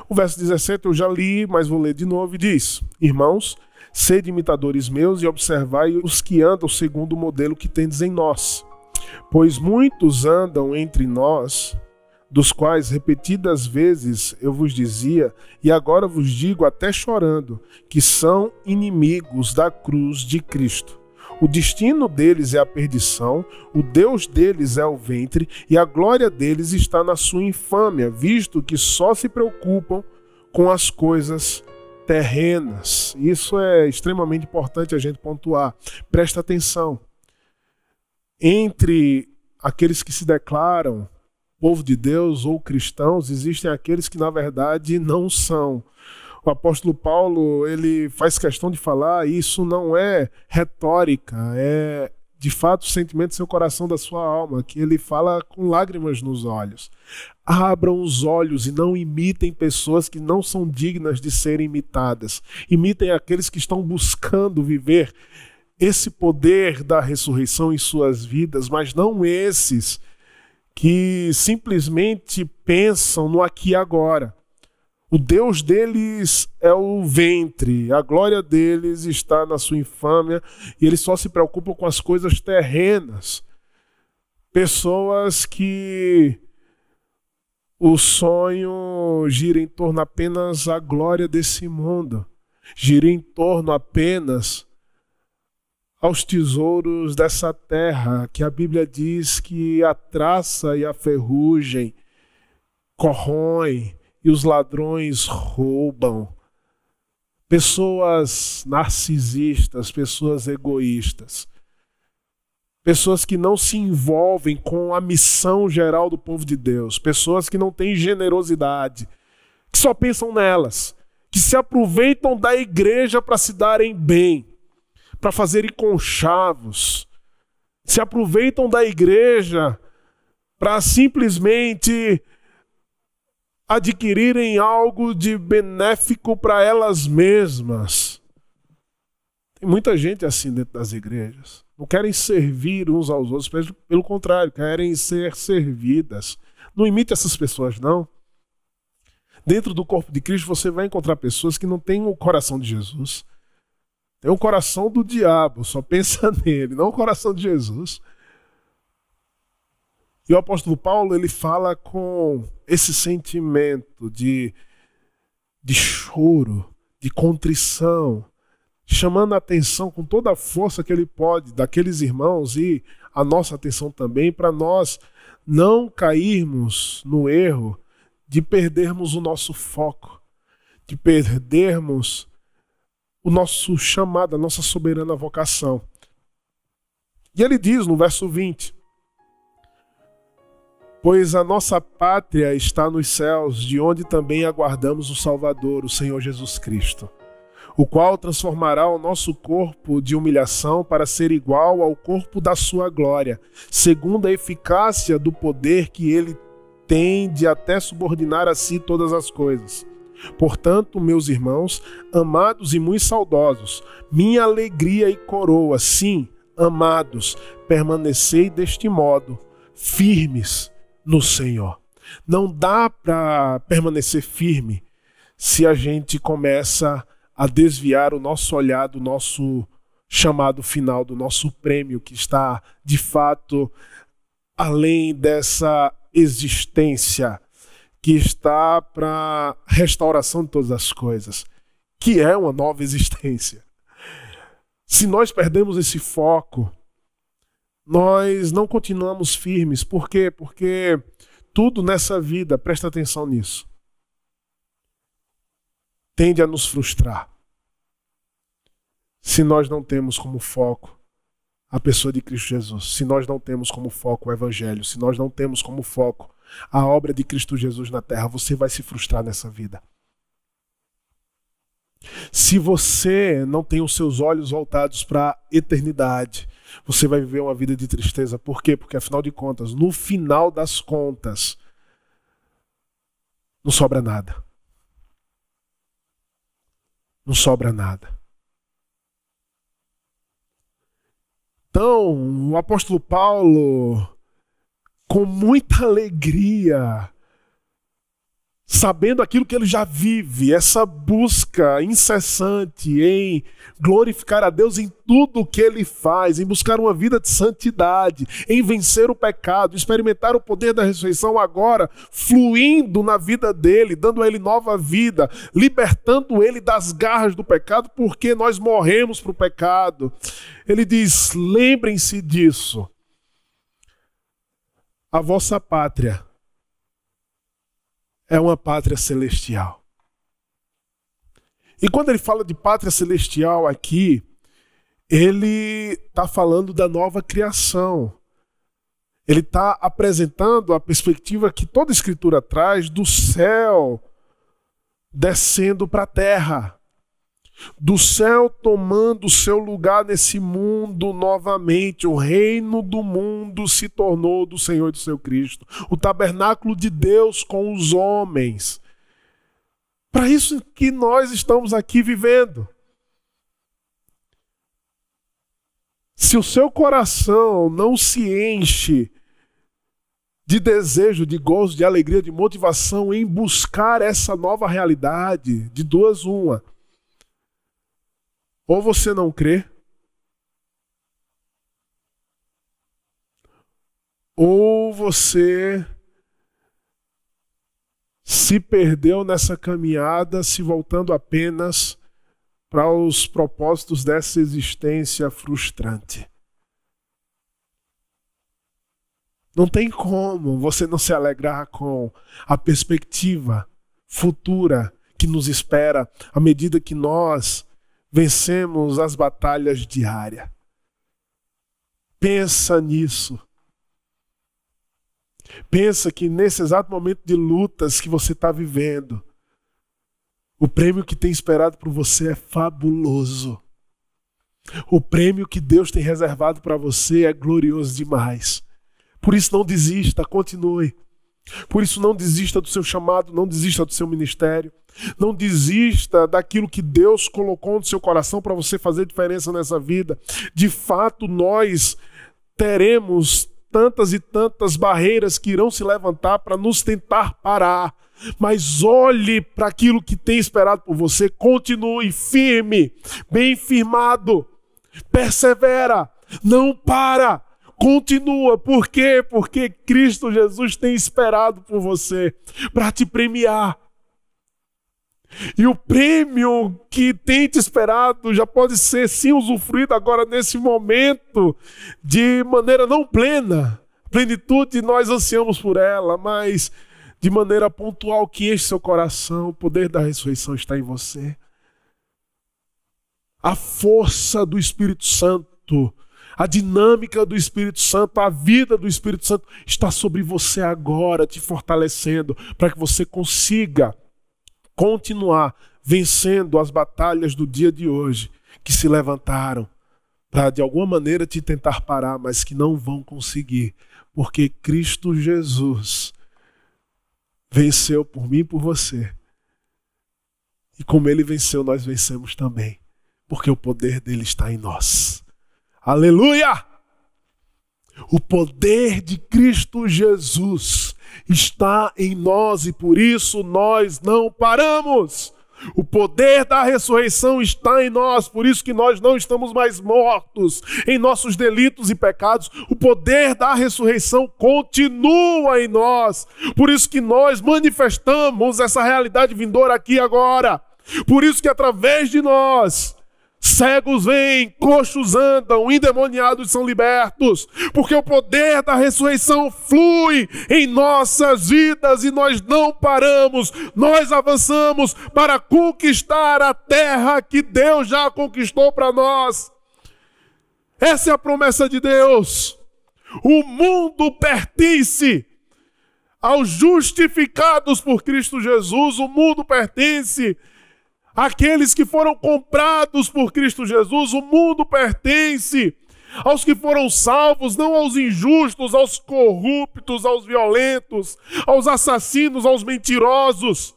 O verso 17 eu já li, mas vou ler de novo, e diz: irmãos, sede imitadores meus e observai os que andam segundo o modelo que tendes em nós. Pois muitos andam entre nós, dos quais repetidas vezes eu vos dizia, e agora vos digo até chorando, que são inimigos da cruz de Cristo. O destino deles é a perdição, o Deus deles é o ventre, e a glória deles está na sua infâmia, visto que só se preocupam com as coisas terrenas. Isso é extremamente importante a gente pontuar. Presta atenção. Entre aqueles que se declaram povo de Deus ou cristãos, existem aqueles que na verdade não são. O apóstolo Paulo, ele faz questão de falar, e isso não é retórica, é de fato o sentimento do seu coração, da sua alma, que ele fala com lágrimas nos olhos. Abram os olhos e não imitem pessoas que não são dignas de serem imitadas. Imitem aqueles que estão buscando viver esse poder da ressurreição em suas vidas, mas não esses que simplesmente pensam no aqui e agora. O Deus deles é o ventre, a glória deles está na sua infâmia, e eles só se preocupam com as coisas terrenas. Pessoas que o sonho gira em torno apenas da glória desse mundo, gira em torno apenas aos tesouros dessa terra, que a Bíblia diz que a traça e a ferrugem corroem, e os ladrões roubam. Pessoas narcisistas, pessoas egoístas, pessoas que não se envolvem com a missão geral do povo de Deus, pessoas que não têm generosidade, que só pensam nelas, que se aproveitam da igreja para se darem bem, para fazerem conchavos, se aproveitam da igreja para simplesmente adquirirem algo de benéfico para elas mesmas. Tem muita gente assim dentro das igrejas. Não querem servir uns aos outros, pelo contrário, querem ser servidas. Não imite essas pessoas, não. Dentro do corpo de Cristo você vai encontrar pessoas que não têm o coração de Jesus. Tem o coração do diabo, só pensa nele, não o coração de Jesus. E o apóstolo Paulo, ele fala com esse sentimento de choro, de contrição, chamando a atenção com toda a força que ele pode daqueles irmãos e a nossa atenção também, para nós não cairmos no erro de perdermos o nosso foco, de perdermos o nosso chamado, a nossa soberana vocação. E ele diz no verso 20: pois a nossa pátria está nos céus, de onde também aguardamos o Salvador, o Senhor Jesus Cristo, o qual transformará o nosso corpo de humilhação para ser igual ao corpo da sua glória, segundo a eficácia do poder que ele tem de até subordinar a si todas as coisas. Portanto, meus irmãos, amados e muito saudosos, minha alegria e coroa, sim, amados, permanecei deste modo, firmes no Senhor. Não dá para permanecer firme se a gente começa a desviar o nosso olhar do nosso chamado final, do nosso prêmio que está, de fato, além dessa existência, que está para restauração de todas as coisas, que é uma nova existência. Se nós perdemos esse foco, nós não continuamos firmes. Por quê? Porque tudo nessa vida, presta atenção nisso, tende a nos frustrar. Se nós não temos como foco a pessoa de Cristo Jesus, se nós não temos como foco o Evangelho, se nós não temos como foco a obra de Cristo Jesus na terra, você vai se frustrar nessa vida. Se você não tem os seus olhos voltados para a eternidade, você vai viver uma vida de tristeza. Por quê? Porque, afinal de contas, no final das contas, não sobra nada. Não sobra nada. Então, o apóstolo Paulo, com muita alegria, sabendo aquilo que ele já vive, essa busca incessante em glorificar a Deus em tudo o que ele faz, em buscar uma vida de santidade, em vencer o pecado, experimentar o poder da ressurreição agora, fluindo na vida dele, dando a ele nova vida, libertando ele das garras do pecado, porque nós morremos para o pecado. Ele diz: lembrem-se disso. A vossa pátria é uma pátria celestial. E quando ele fala de pátria celestial aqui, ele está falando da nova criação. Ele está apresentando a perspectiva que toda a Escritura traz do céu descendo para a terra, do céu tomando o seu lugar nesse mundo novamente. O reino do mundo se tornou do Senhor e do seu Cristo. O tabernáculo de Deus com os homens. Para isso que nós estamos aqui vivendo. Se o seu coração não se enche de desejo, de gozo, de alegria, de motivação em buscar essa nova realidade, de duas uma: ou você não crê, ou você se perdeu nessa caminhada, se voltando apenas para os propósitos dessa existência frustrante. Não tem como você não se alegrar com a perspectiva futura que nos espera à medida que nós vencemos as batalhas diárias. Pensa nisso. Pensa que nesse exato momento de lutas que você está vivendo, O prêmio que tem esperado por você é fabuloso. O prêmio que Deus tem reservado para você é glorioso demais. Por isso não desista, continue. Por isso não desista do seu chamado, não desista do seu ministério. Não desista daquilo que Deus colocou no seu coração para você fazer diferença nessa vida. De fato, nós teremos tantas e tantas barreiras que irão se levantar para nos tentar parar. Mas olhe para aquilo que tem esperado por você, continue firme, bem firmado, persevera, não para, continua. Por quê? Porque Cristo Jesus tem esperado por você para te premiar. E o prêmio que tem te esperado já pode ser sim usufruído agora nesse momento de maneira não plena. Plenitude nós ansiamos por ela, mas de maneira pontual que enche seu coração. O poder da ressurreição está em você. A força do Espírito Santo, a dinâmica do Espírito Santo, a vida do Espírito Santo está sobre você agora, te fortalecendo para que você consiga continuar vencendo as batalhas do dia de hoje que se levantaram para de alguma maneira te tentar parar, mas que não vão conseguir, porque Cristo Jesus venceu por mim e por você. E como Ele venceu, nós vencemos também, porque o poder dele está em nós. Aleluia! O poder de Cristo Jesus está em nós e por isso nós não paramos. O poder da ressurreição está em nós, por isso que nós não estamos mais mortos em nossos delitos e pecados. O poder da ressurreição continua em nós, por isso que nós manifestamos essa realidade vindoura aqui agora. Por isso que através de nós, cegos vêm, coxos andam, endemoniados são libertos, porque o poder da ressurreição flui em nossas vidas e nós não paramos, nós avançamos para conquistar a terra que Deus já conquistou para nós. Essa é a promessa de Deus. O mundo pertence aos justificados por Cristo Jesus, o mundo pertence aqueles que foram comprados por Cristo Jesus. O mundo pertence aos que foram salvos, não aos injustos, aos corruptos, aos violentos, aos assassinos, aos mentirosos.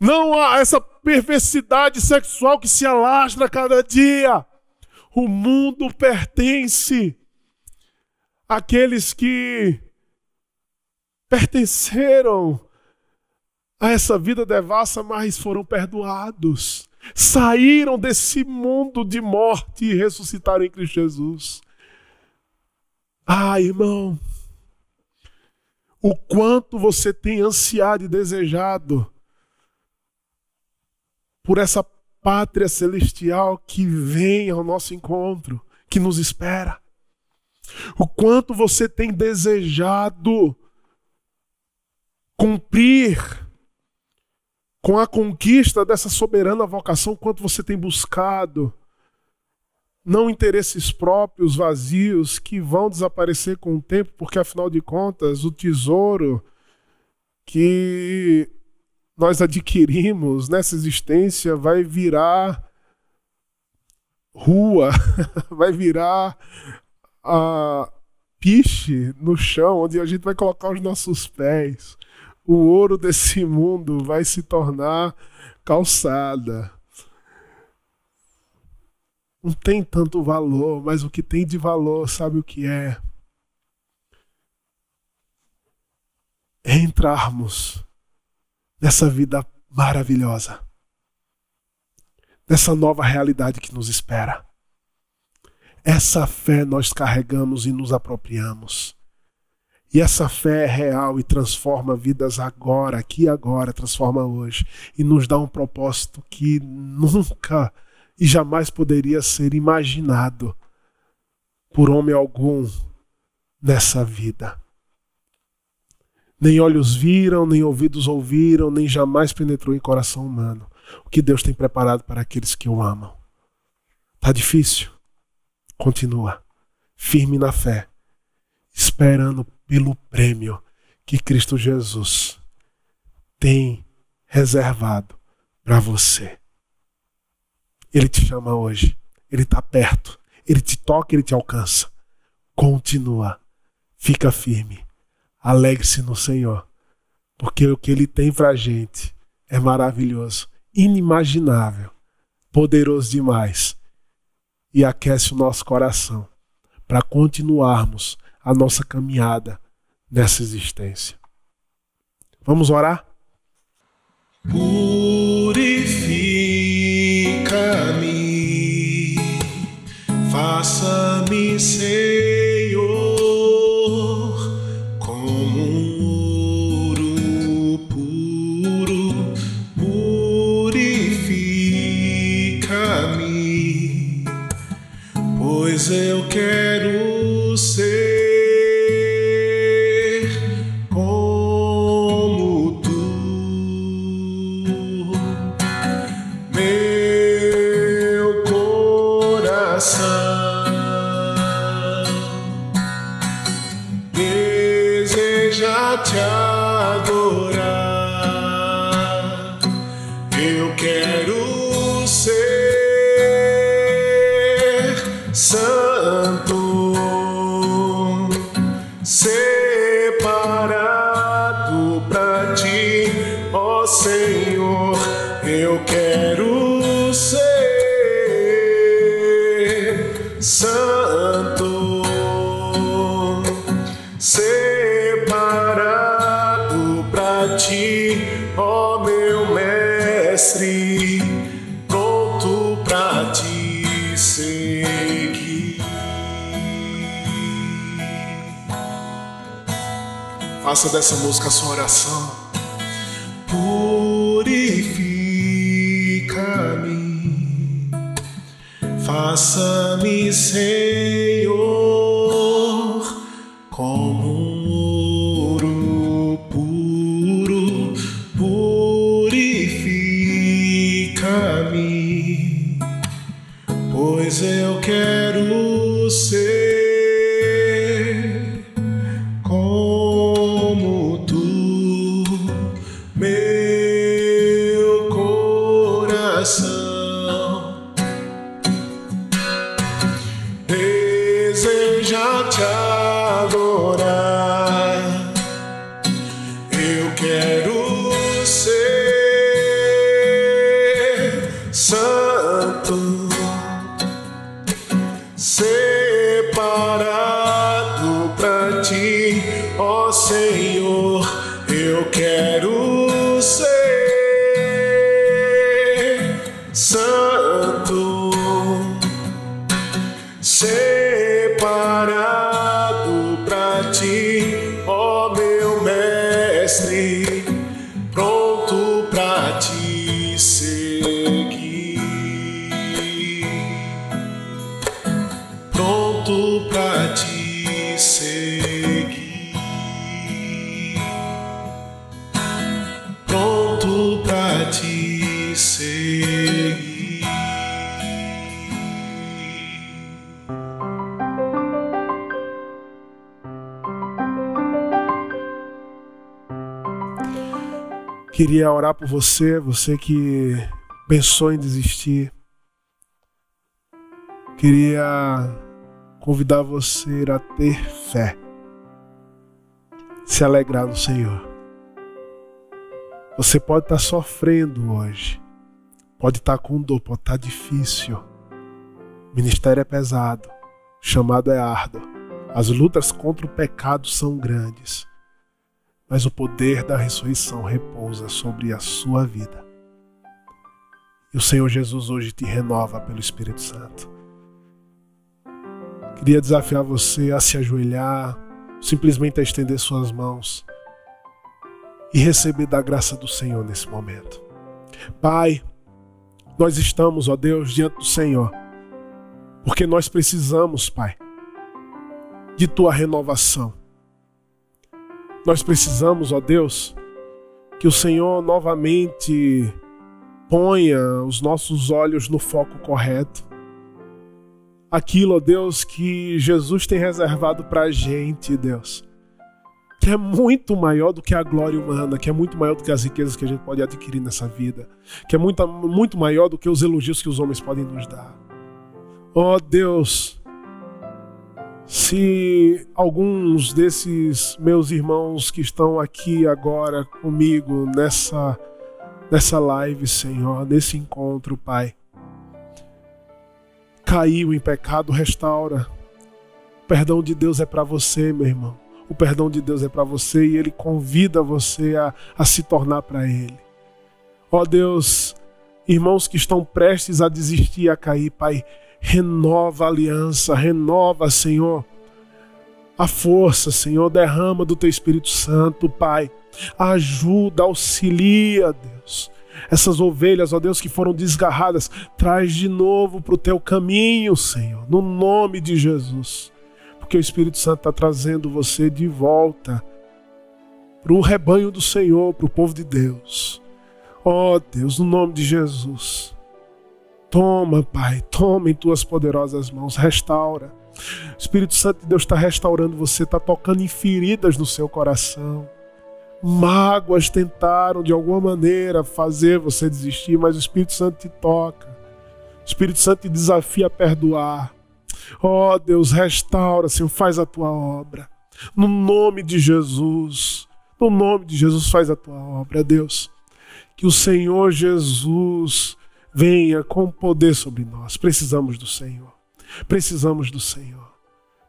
Não há essa perversidade sexual que se alastra a cada dia. O mundo pertence àqueles que pertenceram a essa vida devassa, mas foram perdoados. Saíram desse mundo de morte e ressuscitaram em Cristo Jesus. Ah, irmão, o quanto você tem ansiado e desejado por essa pátria celestial que vem ao nosso encontro, que nos espera. O quanto você tem desejado cumprir com a conquista dessa soberana vocação, quanto você tem buscado, não interesses próprios vazios que vão desaparecer com o tempo, porque afinal de contas o tesouro que nós adquirimos nessa existência vai virar rua, vai virar piche no chão, onde a gente vai colocar os nossos pés. O ouro desse mundo vai se tornar calçada. Não tem tanto valor, mas o que tem de valor, sabe o que é? É entrarmos nessa vida maravilhosa, nessa nova realidade que nos espera. Essa fé nós carregamos e nos apropriamos. E essa fé é real e transforma vidas agora, aqui e agora, transforma hoje. E nos dá um propósito que nunca e jamais poderia ser imaginado por homem algum nessa vida. Nem olhos viram, nem ouvidos ouviram, nem jamais penetrou em coração humano o que Deus tem preparado para aqueles que o amam. Tá difícil? Continua, firme na fé, esperando pelo prêmio que Cristo Jesus tem reservado para você. Ele te chama hoje. Ele está perto. Ele te toca, ele te alcança. Continua. Fica firme. Alegre-se no Senhor. Porque o que ele tem para a gente é maravilhoso, inimaginável, poderoso demais. E aquece o nosso coração para continuarmos a nossa caminhada nessa existência. Vamos orar? Purifica-me, faça-me, Senhor, como um ouro puro. Purifica-me, pois eu quero ser como tu. Meu coração deseja te adorar. Eu quero ser santo, separado pra ti, ó Senhor. Eu quero ser santo, separado pra ti, ó meu mestre, pronto pra te seguir. Faça dessa música a sua oração. Purifica-me, faça-me, Senhor, como um ouro puro. Purifica-me, pois eu quero ser como tu. Meu coração deseja te adorar. Eu quero ser santo, separado pra ti, ó Senhor. Eu quero ser santo, separado pra ti, ó meu mestre, pronto pra te seguir, pronto pra te seguir, pronto pra te seguir. Queria orar por você, você que pensou em desistir. Queria convidar você a ter fé, se alegrar no Senhor. Você pode estar sofrendo hoje, pode estar com dor, pode estar difícil. O ministério é pesado, o chamado é árduo, as lutas contra o pecado são grandes, mas o poder da ressurreição repousa sobre a sua vida. E o Senhor Jesus hoje te renova pelo Espírito Santo. Queria desafiar você a se ajoelhar, simplesmente a estender suas mãos e receber da graça do Senhor nesse momento. Pai, nós estamos, ó Deus, diante do Senhor, porque nós precisamos, Pai, de Tua renovação. Nós precisamos, ó Deus, que o Senhor novamente ponha os nossos olhos no foco correto. Aquilo, ó Deus, que Jesus tem reservado para a gente, Deus. que é muito maior do que a glória humana, que é muito maior do que as riquezas que a gente pode adquirir nessa vida, que é muito maior do que os elogios que os homens podem nos dar. Ó Deus, se alguns desses meus irmãos que estão aqui agora comigo nessa live, Senhor, nesse encontro, Pai, caiu em pecado, restaura. O perdão de Deus é para você, meu irmão. O perdão de Deus é para você e Ele convida você a se tornar para Ele. Ó Deus, irmãos que estão prestes a desistir, a cair, Pai, renova a aliança, renova, Senhor, a força, Senhor, derrama do Teu Espírito Santo, Pai. Ajuda, auxilia, Deus. Essas ovelhas, ó Deus, que foram desgarradas, traz de novo para o Teu caminho, Senhor, no nome de Jesus. Porque o Espírito Santo está trazendo você de volta para o rebanho do Senhor, para o povo de Deus. Ó Deus, no nome de Jesus. Toma, Pai, toma em Tuas poderosas mãos, restaura. O Espírito Santo de Deus está restaurando você, está tocando em feridas no seu coração. Mágoas tentaram de alguma maneira fazer você desistir, mas o Espírito Santo te toca. O Espírito Santo te desafia a perdoar. Ó Deus, restaura, Senhor, faz a Tua obra. No nome de Jesus, no nome de Jesus, faz a Tua obra, Deus. Que o Senhor Jesus venha com poder sobre nós. Precisamos do Senhor. Precisamos do Senhor.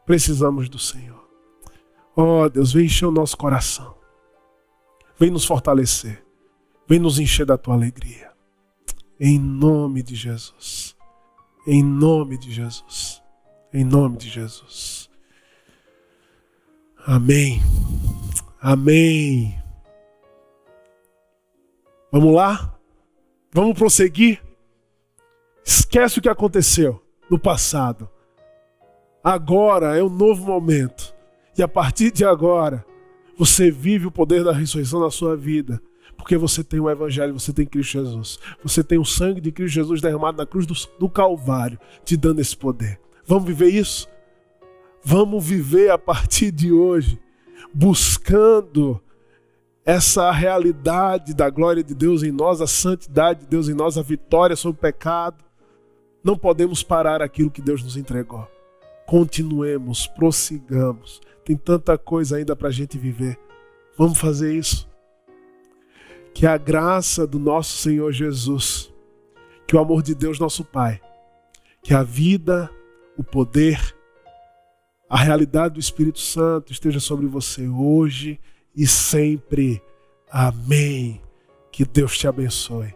Precisamos do Senhor. Ó Deus, vem encher o nosso coração. Vem nos fortalecer. Vem nos encher da Tua alegria. Em nome de Jesus. Em nome de Jesus. Em nome de Jesus. Amém. Amém. Vamos lá? Vamos prosseguir? Esquece o que aconteceu no passado. Agora é um novo momento. E a partir de agora, você vive o poder da ressurreição na sua vida. Porque você tem o Evangelho, você tem Cristo Jesus. Você tem o sangue de Cristo Jesus derramado na cruz do Calvário, te dando esse poder. Vamos viver isso? Vamos viver a partir de hoje, buscando essa realidade da glória de Deus em nós, a santidade de Deus em nós, a vitória sobre o pecado. Não podemos parar aquilo que Deus nos entregou. Continuemos, prossigamos. Tem tanta coisa ainda para a gente viver. Vamos fazer isso. Que a graça do nosso Senhor Jesus, que o amor de Deus nosso Pai, que a vida, o poder, a realidade do Espírito Santo esteja sobre você hoje e sempre. Amém. Que Deus te abençoe.